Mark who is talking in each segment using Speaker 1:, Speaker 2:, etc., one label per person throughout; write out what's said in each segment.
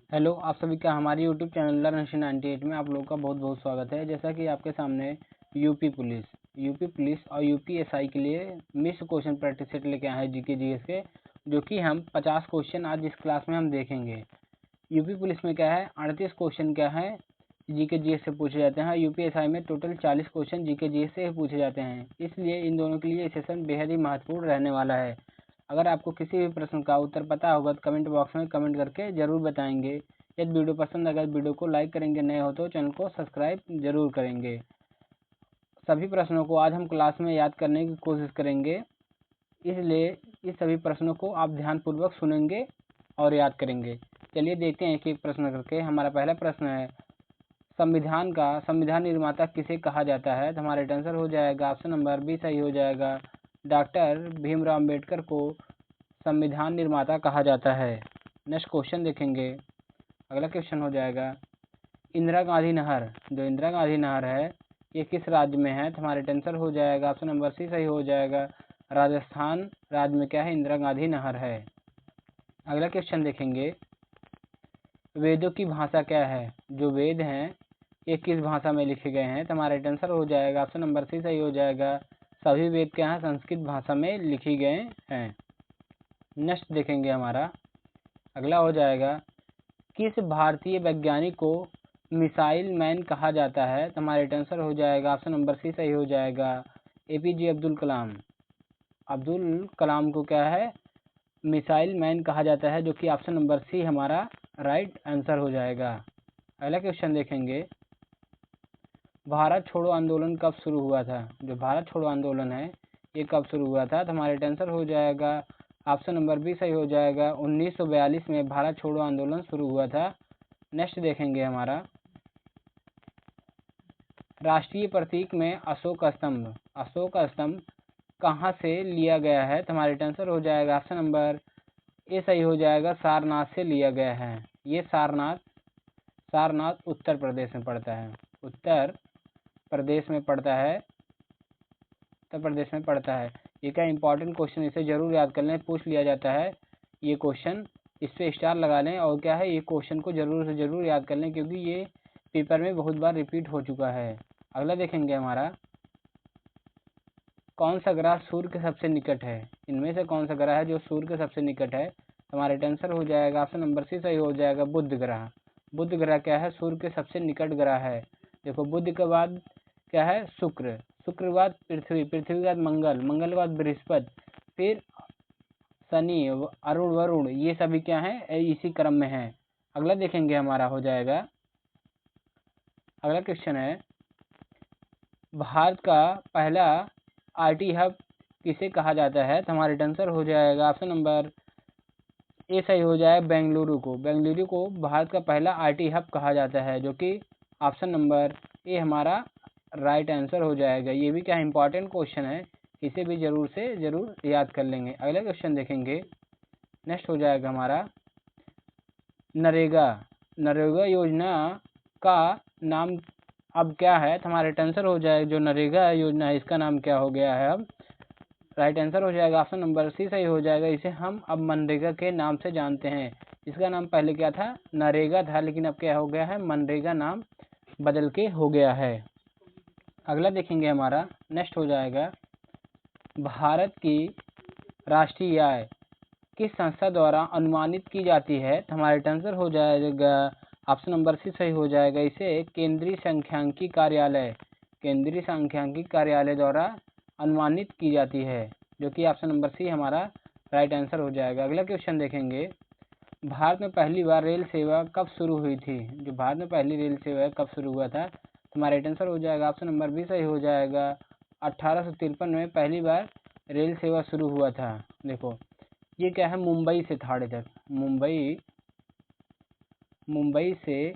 Speaker 1: Hello, आप सभी का हमारे यूट्यूब चैनल लर्न 98 में आप लोगों का बहुत बहुत स्वागत है। जैसा कि आपके सामने यूपी पुलिस और यूपीएसआई के लिए मिश्र क्वेश्चन प्रैक्टिस सेट लेके आए हैं जीके जीएस के, जो कि हम 50 क्वेश्चन आज इस क्लास में हम देखेंगे। यूपी पुलिस में क्या है, 38 क्वेश्चन क्या है जीके जीएस से पूछे जाते हैं। यूपीएसआई में टोटल 40 क्वेश्चन जीके जीएस से पूछे जाते हैं, इसलिए इन दोनों के लिए सेशन बेहद ही महत्वपूर्ण रहने वाला है। अगर आपको किसी भी प्रश्न का उत्तर पता होगा तो कमेंट बॉक्स में कमेंट करके जरूर बताएंगे। यदि वीडियो पसंद अगर वीडियो को लाइक करेंगे, नए हो तो चैनल को सब्सक्राइब जरूर करेंगे। सभी प्रश्नों को आज हम क्लास में याद करने की कोशिश करेंगे, इसलिए इस सभी प्रश्नों को आप ध्यानपूर्वक सुनेंगे और याद करेंगे। चलिए देखते हैं एक प्रश्न करके। हमारा पहला प्रश्न है, संविधान निर्माता किसे कहा जाता है? तो हमारा आंसर हो जाएगा ऑप्शन नंबर बी सही हो जाएगा। डॉक्टर भीमराव अम्बेडकर को संविधान निर्माता कहा जाता है। नेक्स्ट क्वेश्चन देखेंगे। अगला क्वेश्चन हो जाएगा, इंदिरा गांधी नहर, जो इंदिरा गांधी नहर है ये किस राज्य में है? तो हमारे आंसर हो जाएगा ऑप्शन नंबर सी सही हो जाएगा। राजस्थान राज्य में क्या है, इंदिरा गांधी नहर है। अगला क्वेश्चन देखेंगे, वेदों की भाषा क्या है? जो वेद हैं ये किस भाषा में लिखे गए हैं? तो हमारा आंसर हो जाएगा ऑप्शन नंबर सी सही हो जाएगा। सभी वेद क्या हैं, संस्कृत भाषा में लिखे गए हैं। नेक्स्ट देखेंगे हमारा अगला हो जाएगा, किस भारतीय वैज्ञानिक को मिसाइल मैन कहा जाता है? तो हमारा आंसर हो जाएगा ऑप्शन नंबर सी सही हो जाएगा। एपीजे अब्दुल कलाम। अब्दुल कलाम को क्या है, मिसाइल मैन कहा जाता है, जो कि ऑप्शन नंबर सी हमारा राइट आंसर हो जाएगा। अगला क्वेश्चन देखेंगे, भारत छोड़ो आंदोलन कब शुरू हुआ था? जो भारत छोड़ो आंदोलन है ये कब शुरू हुआ था? तो हमारे आंसर हो जाएगा ऑप्शन नंबर बी सही हो जाएगा। 1942 में भारत छोड़ो आंदोलन शुरू हुआ था। नेक्स्ट देखेंगे हमारा, राष्ट्रीय प्रतीक में अशोक स्तंभ कहाँ से लिया गया है? तो हमारे आंसर हो जाएगा ऑप्शन नंबर ए सही हो जाएगा, सारनाथ से लिया गया है। ये सारनाथ उत्तर प्रदेश में पड़ता है। उत्तर प्रदेश में पड़ता है। ये क्या इंपॉर्टेंट क्वेश्चन, इसे जरूर याद कर लें, पूछ लिया जाता है ये क्वेश्चन, इस पे स्टार लगा लें। और क्या है, ये क्वेश्चन को जरूर से जरूर याद कर लें, क्योंकि ये पेपर में बहुत बार रिपीट हो चुका है। अगला देखेंगे हमारा, कौन सा ग्रह सूर्य के सबसे निकट है? इनमें से कौन सा ग्रह है जो सूर्य के सबसे निकट है? हमारा आंसर हो जाएगा ऑप्शन नंबर सी सही हो जाएगा, बुध ग्रह। बुध ग्रह क्या है, सूर्य के सबसे निकट ग्रह है। देखो, बुध के बाद क्या है, शुक्र के बाद पृथ्वी के बाद मंगल के बाद बृहस्पति, फिर शनि, अरुण, वरुण, ये सभी क्या है, इसी क्रम में है। अगला देखेंगे हमारा हो जाएगा, अगला क्वेश्चन है, भारत का पहला आईटी हब किसे कहा जाता है? तो हमारे आंसर हो जाएगा ऑप्शन नंबर ए सही हो जाए, बेंगलुरु को भारत का पहला आईटी हब कहा जाता है, जो कि ऑप्शन नंबर ए हमारा राइट आंसर हो जाएगा। ये भी क्या इंपॉर्टेंट क्वेश्चन है, इसे भी जरूर से जरूर याद कर लेंगे। अगला क्वेश्चन देखेंगे। नेक्स्ट हो जाएगा हमारा, नरेगा योजना का नाम अब क्या है? तो हमारे आंसर हो जाएगा, जो नरेगा योजना है इसका नाम क्या हो गया है अब? राइट आंसर हो जाएगा ऑप्शन नंबर सी सही हो जाएगा। इसे हम अब मनरेगा के नाम से जानते हैं। इसका नाम पहले क्या था, नरेगा था, लेकिन अब क्या हो गया है, मनरेगा नाम बदल के हो गया है। अगला देखेंगे हमारा, नेक्स्ट हो जाएगा, भारत की राष्ट्रीय आय किस संस्था द्वारा अनुमानित की जाती है? तो हमारे आंसर हो जाएगा ऑप्शन नंबर सी सही हो जाएगा। इसे केंद्रीय सांख्यिकी कार्यालय द्वारा अनुमानित की जाती है, जो कि ऑप्शन नंबर सी हमारा राइट आंसर हो जाएगा। अगला क्वेश्चन देखेंगे, भारत में पहली बार रेल सेवा कब शुरू हुई थी? जो भारत में पहली रेल सेवा कब शुरू हुआ था? हमारा राइट आंसर हो जाएगा ऑप्शन नंबर बी सही हो जाएगा। 1853 में पहली बार रेल सेवा शुरू हुआ था। देखो, ये क्या है, मुंबई से थाड़े तक, मुंबई से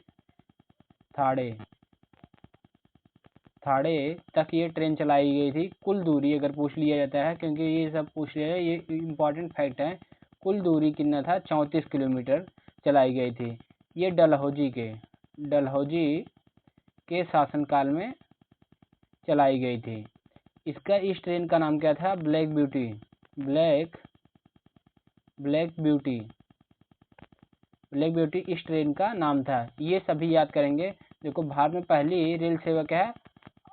Speaker 1: थाड़े तक ये ट्रेन चलाई गई थी। कुल दूरी अगर पूछ लिया जाता है, क्योंकि ये सब पूछ लिया है, ये इम्पॉर्टेंट फैक्ट है, कुल दूरी कितना था, 34 किलोमीटर चलाई गई थी। ये डलहौजी के शासनकाल में चलाई गई थी। इस ट्रेन का नाम क्या था, ब्लैक ब्यूटी। ब्लैक ब्यूटी इस ट्रेन का नाम था। ये सभी याद करेंगे। देखो, भारत में पहली रेल सेवा क्या है,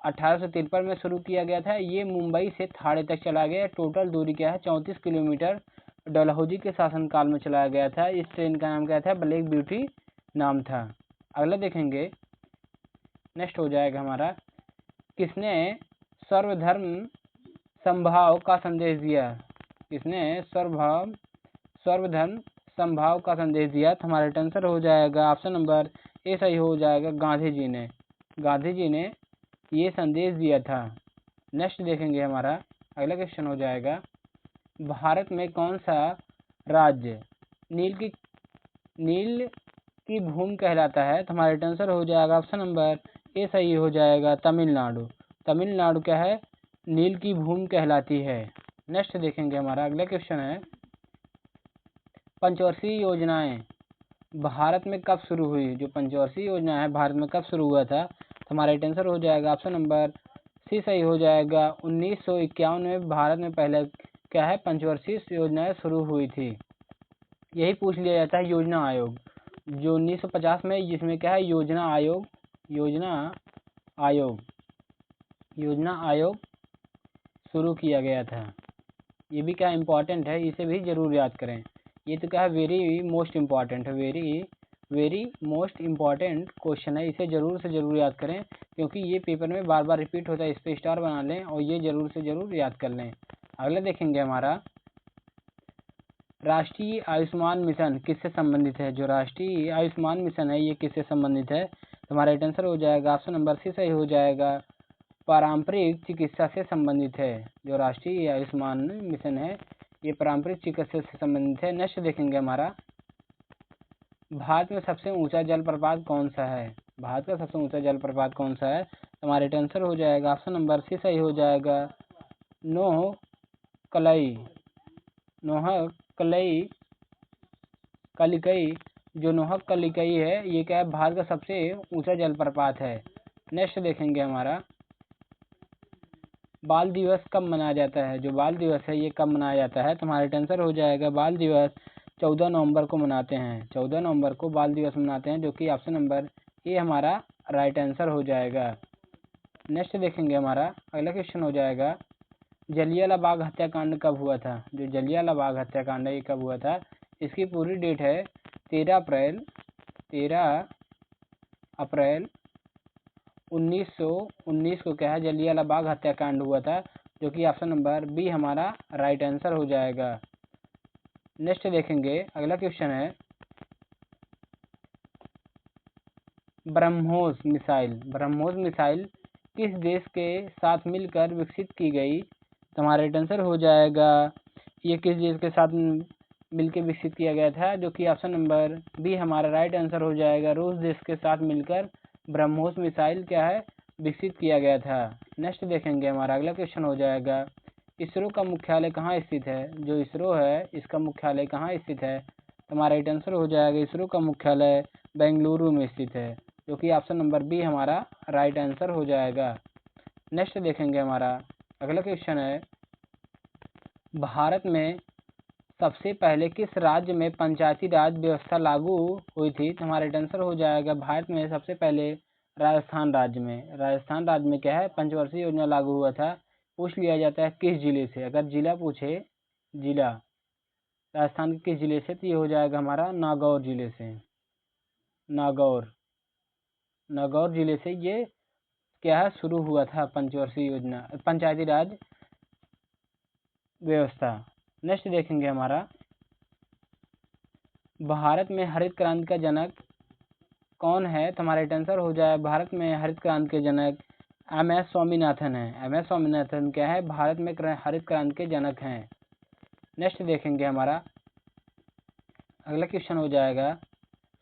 Speaker 1: 1853 में शुरू किया गया था। ये मुंबई से थाणे तक चला गया। टोटल दूरी क्या है, 34 किलोमीटर। डलहौजी के शासनकाल में चलाया गया था। इस ट्रेन का नाम क्या था, ब्लैक ब्यूटी नाम था। अगला देखेंगे, नेक्स्ट हो जाएगा हमारा, किसने सर्वधर्म समभाव का संदेश दिया। किसने सर्वधर्म समभाव का संदेश दिया। तो हमारा आंसर हो जाएगा ऑप्शन नंबर ए सही हो जाएगा, गांधी जी ने। गांधी जी ने ये संदेश दिया था। नेक्स्ट देखेंगे हमारा अगला क्वेश्चन हो जाएगा, भारत में कौन सा राज्य नील की भूमि कहलाता है। तो हमारा आंसर हो जाएगा ऑप्शन नंबर ए सही हो जाएगा, तमिलनाडु। तमिलनाडु क्या है, नील की भूमि कहलाती है। नेक्स्ट देखेंगे हमारा अगला क्वेश्चन है, पंचवर्षीय योजनाएं भारत में कब शुरू हुई। जो पंचवर्षीय योजना है भारत में कब शुरू हुआ था। तो हमारा आंसर हो जाएगा ऑप्शन नंबर सी सही हो जाएगा, 1951 में भारत में पहले क्या है, पंचवर्षीय योजनाएं शुरू हुई थी। यही पूछ लिया जाता है योजना आयोग, जो 1950 में, जिसमें क्या है, योजना आयोग शुरू किया गया था। ये भी क्या इम्पोर्टेंट है, इसे भी जरूर याद करें। ये तो क्या है, वेरी मोस्ट इम्पॉर्टेंट है, वेरी मोस्ट इम्पॉर्टेंट क्वेश्चन है। इसे जरूर से जरूर याद करें, क्योंकि ये पेपर में बार बार रिपीट होता है। इस पर स्टार बना लें और ये जरूर से जरूर याद कर लें। अगला देखेंगे हमारा, राष्ट्रीय आयुष्मान मिशन किससे संबंधित है। जो राष्ट्रीय आयुष्मान मिशन है ये किससे संबंधित है। तो हमारा आंसर हो जाएगा ऑप्शन नंबर सी सही हो जाएगा, पारंपरिक चिकित्सा से संबंधित है। जो राष्ट्रीय आयुष्मान मिशन है ये पारंपरिक चिकित्सा से संबंधित है। नेक्स्ट देखेंगे हमारा, भारत में सबसे ऊंचा जलप्रपात कौन सा है। भारत का सबसे ऊंचा जलप्रपात कौन सा है। तो हमारा आंसर हो जाएगा ऑप्शन नंबर सी सही हो जाएगा, कलिकई। जो नोहक कलिकई है ये क्या है, भारत का सबसे ऊंचा जलप्रपात है। नेक्स्ट देखेंगे हमारा, बाल दिवस कब मनाया जाता है। जो बाल दिवस है ये कब मनाया जाता है। तो हमारा आंसर हो जाएगा, बाल दिवस 14 नवंबर को मनाते हैं। 14 नवंबर को बाल दिवस मनाते हैं, जो कि ऑप्शन नंबर ए हमारा राइट आंसर हो जाएगा। नेक्स्ट देखेंगे हमारा अगला क्वेश्चन हो जाएगा, जलियांवाला बाग हत्याकांड कब हुआ था। जो जलियांवाला बाग हत्याकांड है ये कब हुआ था। इसकी पूरी डेट है 13 अप्रैल 1919 को क्या है, जलियांवाला बाग हत्याकांड हुआ था, जो कि ऑप्शन नंबर बी हमारा राइट आंसर हो जाएगा। नेक्स्ट देखेंगे अगला क्वेश्चन है, ब्रह्मोस मिसाइल किस देश के साथ मिलकर विकसित की गई। तो हमारा आंसर हो जाएगा, ये किस देश के साथ मिलकर विकसित किया गया था, जो कि ऑप्शन नंबर बी हमारा राइट आंसर हो जाएगा, रूस देश के साथ मिलकर ब्रह्मोस मिसाइल क्या है, विकसित किया गया था। नेक्स्ट देखेंगे हमारा अगला क्वेश्चन हो जाएगा, इसरो का मुख्यालय कहाँ स्थित है। जो इसरो है इसका मुख्यालय कहाँ स्थित है। तो हमारा राइट आंसर हो जाएगा, इसरो का मुख्यालय बेंगलुरु में स्थित है, जो कि ऑप्शन नंबर बी हमारा राइट आंसर हो जाएगा। नेक्स्ट देखेंगे हमारा अगला क्वेश्चन है, भारत में सबसे पहले किस राज्य में पंचायती राज व्यवस्था लागू हुई थी। तो हमारा आंसर हो जाएगा, भारत में सबसे पहले राजस्थान राज्य में क्या है, पंचवर्षीय योजना लागू हुआ था। पूछ लिया जाता है किस जिले से, अगर जिला पूछे, जिला राजस्थान के किस जिले से, तो ये हो जाएगा हमारा नागौर जिले से। नागौर जिले से ये क्या है, शुरू हुआ था पंचवर्षीय योजना, पंचायती राज व्यवस्था। नेक्स्ट देखेंगे हमारा, भारत में हरित क्रांति का जनक कौन है। तो हमारा आंसर हो जाए, भारत में हरित क्रांति के जनक MS स्वामीनाथन है। MS स्वामीनाथन क्या है, भारत में हरित क्रांति के जनक हैं। नेक्स्ट देखेंगे हमारा अगला क्वेश्चन हो जाएगा,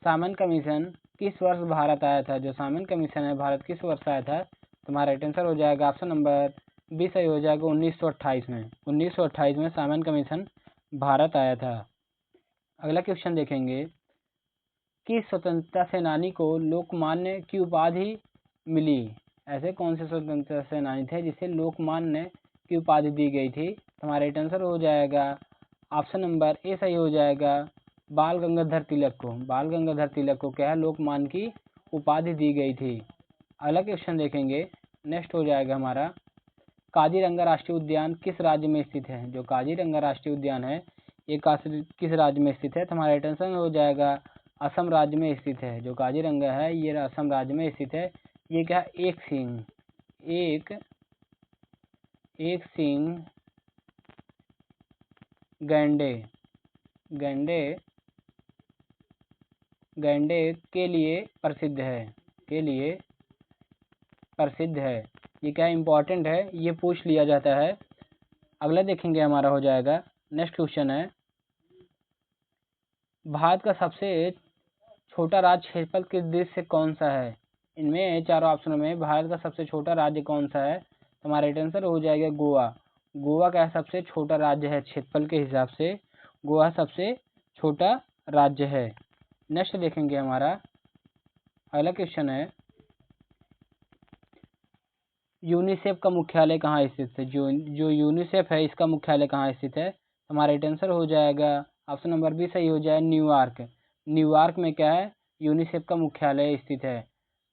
Speaker 1: सामन कमीशन किस वर्ष भारत आया था। जो सामन कमीशन है भारत किस वर्ष आया था। तो हमारा आंसर हो जाएगा ऑप्शन नंबर बी सही हो जाएगा, 1928 में। 1928 में सामन कमीशन भारत आया था। अगला क्वेश्चन देखेंगे, किस स्वतंत्रता सेनानी को लोकमान्य की उपाधि मिली। ऐसे कौन से स्वतंत्रता सेनानी थे जिसे लोकमान्य की उपाधि दी गई थी। हमारा आंसर हो जाएगा ऑप्शन नंबर ए सही हो जाएगा, बाल गंगाधर तिलक को क्या है, लोकमान्य की उपाधि दी गई थी। अगला क्वेश्चन देखेंगे, नेक्स्ट हो जाएगा हमारा, काजीरंगा राष्ट्रीय उद्यान किस राज्य में स्थित है? जो काजीरंगा राष्ट्रीय उद्यान है ये किस राज्य में स्थित है? तो हमारा आंसर हो जाएगा असम राज्य में स्थित है। जो काजीरंगा है ये असम राज्य में स्थित है। ये क्या, एक सींग गैंडे के लिए प्रसिद्ध है। ये क्या इंपॉर्टेंट है, ये पूछ लिया जाता है। अगला देखेंगे हमारा हो जाएगा, नेक्स्ट क्वेश्चन है, भारत का सबसे छोटा राज्य क्षेत्रफल किस देश से कौन सा है? इनमें चारों ऑप्शनों में भारत का सबसे छोटा राज्य कौन सा है? हमारा आंसर हो जाएगा गोवा का सबसे छोटा राज्य है। क्षेत्रफल के हिसाब से गोवा सबसे छोटा राज्य है। नेक्स्ट देखेंगे हमारा अगला क्वेश्चन है, यूनिसेफ का मुख्यालय कहाँ स्थित है? जो यूनिसेफ है इसका मुख्यालय कहाँ स्थित है? हमारा आंसर हो जाएगा ऑप्शन नंबर बी सही हो जाए, न्यूयॉर्क में क्या है, यूनिसेफ का मुख्यालय स्थित है।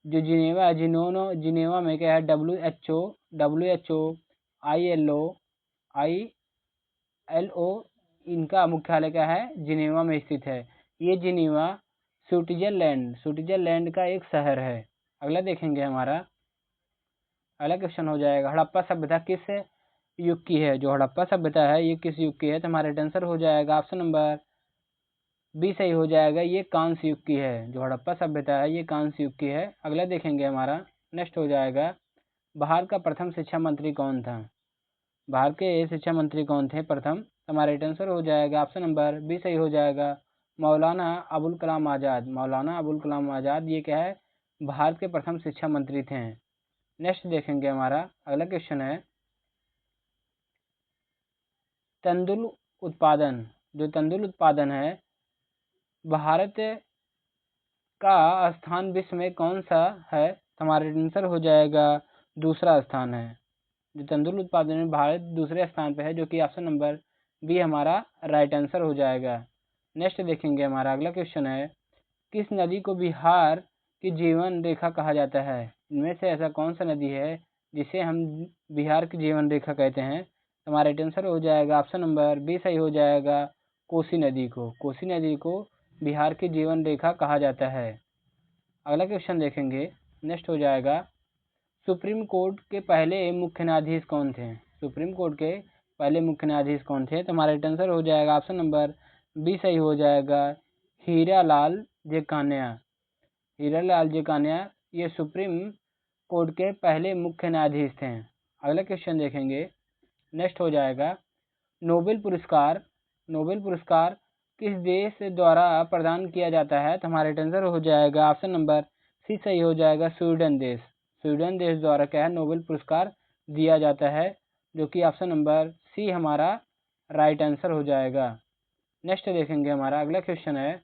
Speaker 1: जो जिनेवा में क्या है, WHO ILO इनका मुख्यालय क्या है, जिनेवा में स्थित है। ये जिनेवा स्विट्जरलैंड का एक शहर है। अगला देखेंगे हमारा अगला क्वेश्चन हो जाएगा, हड़प्पा सभ्यता किस युग की है? जो हड़प्पा सभ्यता है ये किस युग की है? तो हमारा आंसर हो जाएगा ऑप्शन नंबर बी सही हो जाएगा, ये कांस्य युग की है। जो हड़प्पा सभ्यता है ये कांस्य युग की है। अगला देखेंगे हमारा नेक्स्ट हो जाएगा, भारत का प्रथम शिक्षा मंत्री कौन था? भारत के शिक्षा मंत्री कौन थे प्रथम? हमारा आंसर हो जाएगा ऑप्शन नंबर बी सही हो जाएगा, मौलाना अबुल कलाम आज़ाद। ये क्या है, भारत के प्रथम शिक्षा मंत्री थे। नेक्स्ट देखेंगे हमारा अगला क्वेश्चन है, तंदुल उत्पादन है, भारत का स्थान विश्व में कौन सा है? हमारा आंसर हो जाएगा दूसरा स्थान है। जो तंदुल उत्पादन में भारत दूसरे स्थान पे है, जो कि ऑप्शन नंबर बी हमारा राइट आंसर हो जाएगा। नेक्स्ट देखेंगे हमारा अगला क्वेश्चन है, किस नदी को बिहार की जीवन रेखा कहा जाता है? इनमें से ऐसा कौन सा नदी है जिसे हम बिहार की जीवन रेखा कहते हैं? हमारा आंसर हो जाएगा ऑप्शन नंबर बी सही हो जाएगा, कोसी नदी को बिहार की जीवन रेखा कहा जाता है। अगला क्वेश्चन देखेंगे, नेक्स्ट हो जाएगा, सुप्रीम कोर्ट के पहले मुख्य न्यायाधीश कौन थे? तो हमारा आंसर हो जाएगा ऑप्शन नंबर बी सही हो जाएगा, हीरालाल जेकानिया ये सुप्रीम कोर्ट के पहले मुख्य न्यायाधीश थे। अगला क्वेश्चन देखेंगे, नेक्स्ट हो जाएगा, नोबेल पुरस्कार किस देश द्वारा प्रदान किया जाता है? तो हमारा आंसर हो जाएगा ऑप्शन नंबर सी सही हो जाएगा, स्वीडन देश द्वारा क्या है, नोबेल पुरस्कार दिया जाता है, जो कि ऑप्शन नंबर सी हमारा राइट आंसर हो जाएगा। नेक्स्ट देखेंगे हमारा अगला क्वेश्चन है,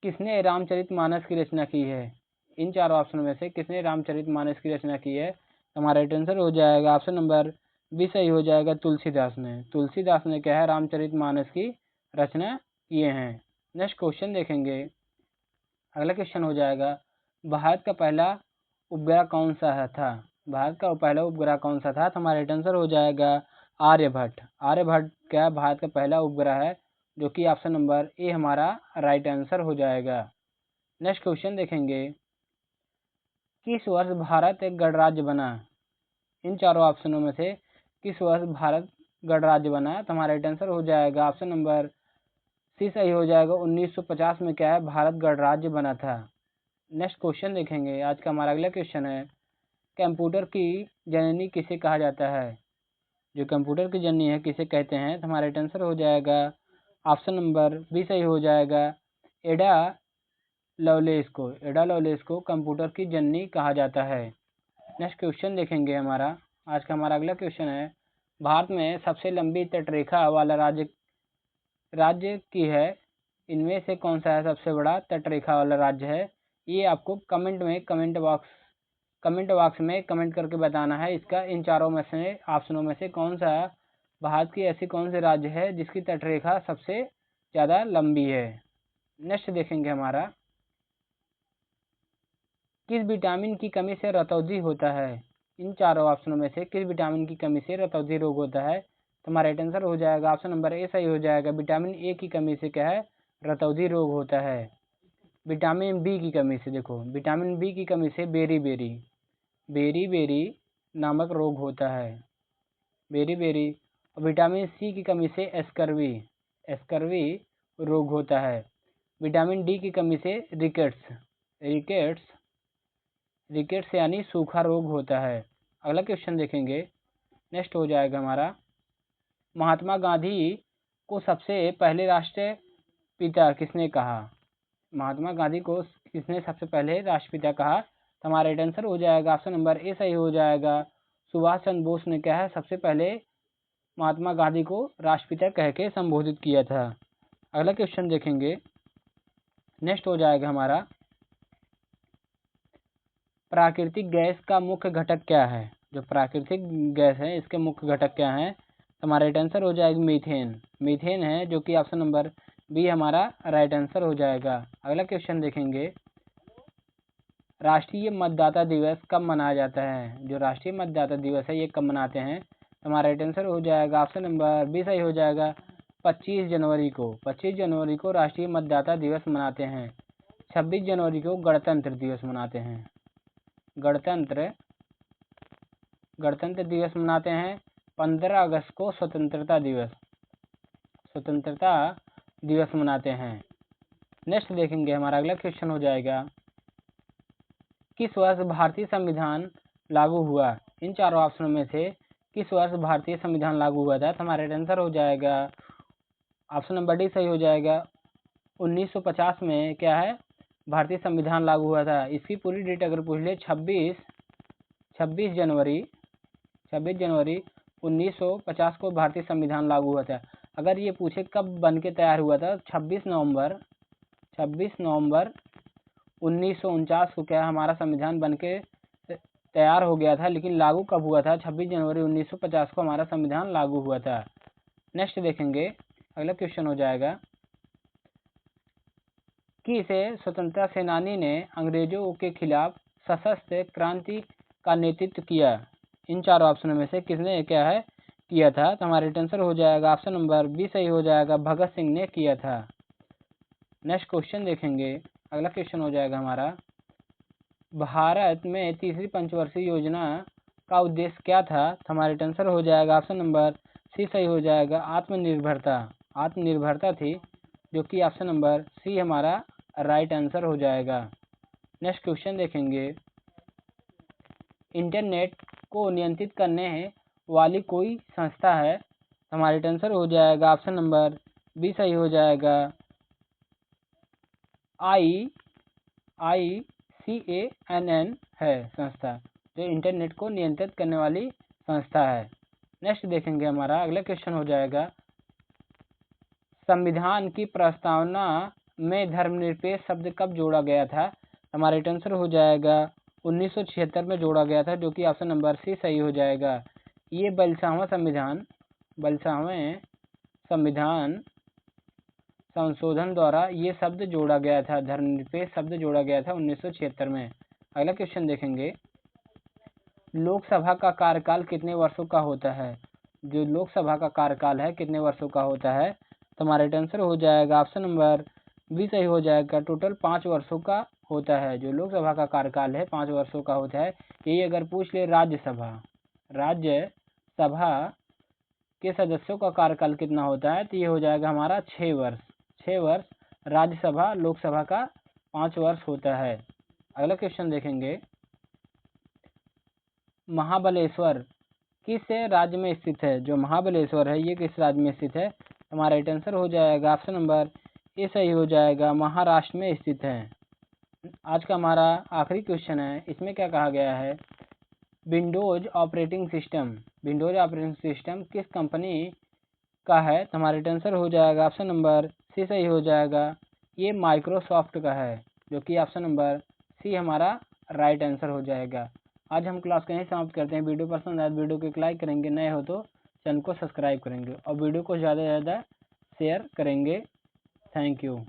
Speaker 1: किसने रामचरितमानस की रचना की है? इन चारों ऑप्शन में से किसने रामचरितमानस की रचना की है? हमारा आंसर हो जाएगा ऑप्शन नंबर बी सही हो जाएगा, तुलसीदास ने क्या है, रामचरितमानस की रचना किए हैं। नेक्स्ट क्वेश्चन देखेंगे, अगला क्वेश्चन हो जाएगा, भारत का पहला उपग्रह कौन सा था? तो हमारा आंसर हो जाएगा आर्यभट्ट क्या भारत का पहला उपग्रह है, जो कि ऑप्शन नंबर ए हमारा राइट आंसर हो जाएगा। नेक्स्ट क्वेश्चन देखेंगे, किस वर्ष भारत एक गणराज्य बना? इन चारों ऑप्शनों में से किस वर्ष भारत गणराज्य बना? तो हमारा आंसर हो जाएगा ऑप्शन नंबर सी सही हो जाएगा, 1950 में क्या है, भारत गणराज्य बना था। नेक्स्ट क्वेश्चन देखेंगे, आज का हमारा अगला क्वेश्चन है, कंप्यूटर की जननी किसे कहा जाता है? जो कंप्यूटर की जननी है किसे कहते हैं? तो हमारा आंसर हो जाएगा ऑप्शन नंबर बी सही हो जाएगा, एडा लवलेस को कंप्यूटर की जननी कहा जाता है। नेक्स्ट क्वेश्चन देखेंगे हमारा, आज का हमारा अगला क्वेश्चन है, भारत में सबसे लंबी तटरेखा वाला राज्य की है, इनमें से कौन सा है सबसे बड़ा तटरेखा वाला राज्य है? ये आपको कमेंट बॉक्स में कमेंट करके बताना है। इसका इन चारों में से ऑप्शनों में से कौन सा भारत की ऐसी कौन सी राज्य है जिसकी तटरेखा सबसे ज़्यादा लंबी है। नेक्स्ट देखेंगे हमारा, किस विटामिन की कमी से रतौंधी होता है? इन चारों ऑप्शनों में से किस विटामिन की कमी से रतौंधी रोग होता है? तो हमारा राइट आंसर हो जाएगा ऑप्शन नंबर ए सही हो जाएगा। विटामिन ए की कमी से क्या है? रतौंधी रोग होता है। विटामिन बी की कमी से, देखो विटामिन बी की कमी से बेरी बेरी नामक रोग होता है, बेरी बेरी। और विटामिन सी की कमी से एस्कर्वी रोग होता है। विटामिन डी की कमी से रिकेट्स यानी सूखा रोग होता है। अगला क्वेश्चन देखेंगे, नेक्स्ट हो जाएगा हमारा, महात्मा गांधी को सबसे पहले राष्ट्रपिता किसने कहा? महात्मा गांधी को किसने सबसे पहले राष्ट्रपिता कहा? तो हमारा राइट आंसर हो जाएगा ऑप्शन नंबर ए सही हो जाएगा। सुभाष चंद्र बोस ने क्या है, सबसे पहले महात्मा गांधी को राष्ट्रपिता कह के संबोधित किया था। अगला क्वेश्चन देखेंगे, नेक्स्ट हो जाएगा हमारा, प्राकृतिक गैस का मुख्य घटक क्या है? जो प्राकृतिक गैस है इसके मुख्य घटक क्या है? तो हमारा राइट आंसर हो जाएगा मीथेन है, जो कि ऑप्शन नंबर बी हमारा राइट आंसर हो जाएगा। अगला क्वेश्चन देखेंगे, राष्ट्रीय मतदाता दिवस कब मनाया जाता है? जो राष्ट्रीय मतदाता दिवस है ये कब मनाते हैं? तो हमारा राइट आंसर हो जाएगा ऑप्शन नंबर बी सही हो जाएगा। 25 जनवरी को राष्ट्रीय मतदाता दिवस मनाते हैं। 26 जनवरी को गणतंत्र दिवस मनाते हैं। गणतंत्र दिवस मनाते हैं। 15 अगस्त को स्वतंत्रता दिवस मनाते हैं। नेक्स्ट देखेंगे, हमारा अगला क्वेश्चन हो जाएगा, किस वर्ष भारतीय संविधान लागू हुआ? इन चारों ऑप्शनों में से किस वर्ष भारतीय संविधान लागू हुआ था? तो हमारा आंसर हो जाएगा ऑप्शन नंबर डी सही हो जाएगा। 1950 में क्या है, भारतीय संविधान लागू हुआ था। इसकी पूरी डेट अगर पूछ ले, 26 जनवरी 1950 को भारतीय संविधान लागू हुआ था। अगर ये पूछे कब बन के तैयार हुआ था, 26 नवंबर 1949 को क्या हमारा संविधान बन के तैयार हो गया था, लेकिन लागू कब हुआ था? 26 जनवरी 1950 को हमारा संविधान लागू हुआ था। नेक्स्ट देखेंगे, अगला क्वेश्चन हो जाएगा, किस स्वतंत्रता सेनानी ने अंग्रेजों के खिलाफ सशस्त्र क्रांति का नेतृत्व किया? इन चार ऑप्शनों में से किसने क्या है किया था? तो हमारा आंसर हो जाएगा ऑप्शन नंबर बी सही हो जाएगा, भगत सिंह ने किया था। नेक्स्ट क्वेश्चन देखेंगे, अगला क्वेश्चन हो जाएगा हमारा, भारत में तीसरी पंचवर्षीय योजना का उद्देश्य क्या था? तो हमारा आंसर हो जाएगा ऑप्शन नंबर सी सही हो जाएगा, आत्मनिर्भरता थी, जो कि ऑप्शन नंबर सी हमारा राइट आंसर हो जाएगा। नेक्स्ट क्वेश्चन देखेंगे, इंटरनेट को नियंत्रित करने वाली कोई संस्था है? हमारा आंसर हो जाएगा ऑप्शन नंबर बी सही हो जाएगा, ICANN है संस्था, जो इंटरनेट को नियंत्रित करने वाली संस्था है। नेक्स्ट देखेंगे, हमारा अगला क्वेश्चन हो जाएगा, संविधान की प्रस्तावना में धर्मनिरपेक्ष शब्द कब जोड़ा गया था? हमारा आंसर हो जाएगा 1976 में जोड़ा गया था, जो कि ऑप्शन नंबर सी सही हो जाएगा। ये 42वें संविधान संशोधन द्वारा ये शब्द जोड़ा गया था, धर्मनिरपेक्ष शब्द जोड़ा गया था 1976 में। अगला क्वेश्चन देखेंगे, लोकसभा का कार्यकाल कितने वर्षों का होता है? जो लोकसभा का कार्यकाल है कितने वर्षों का होता है? तो हमारा आंसर हो जाएगा ऑप्शन नंबर बी सही हो जाएगा, टोटल 5 वर्षों का होता है। जो लोकसभा का कार्यकाल है 5 वर्षों का होता है। यही अगर पूछ ले राज्यसभा के सदस्यों का कार्यकाल कितना होता है, तो ये हो जाएगा हमारा 6 वर्ष। राज्यसभा लोकसभा का 5 वर्ष होता है। अगला क्वेश्चन देखेंगे, महाबलेश्वर किस राज्य में स्थित है? जो महाबलेश्वर है ये किस राज्य में स्थित है? हमारा राइट आंसर हो जाएगा ऑप्शन नंबर ए सही हो जाएगा, महाराष्ट्र में स्थित है। आज का हमारा आखिरी क्वेश्चन है, इसमें क्या कहा गया है, विंडोज ऑपरेटिंग सिस्टम किस कंपनी का है? तो हमारा आंसर हो जाएगा ऑप्शन नंबर सी सही हो जाएगा, ये माइक्रोसॉफ्ट का है, जो कि ऑप्शन नंबर सी हमारा राइट आंसर हो जाएगा। आज हम क्लास को यहीं समाप्त करते हैं। वीडियो पसंद आए वीडियो को एक लाइक करेंगे, नए हो तो चैनल को सब्सक्राइब करेंगे और वीडियो को ज़्यादा से ज़्यादा शेयर करेंगे। Thank you.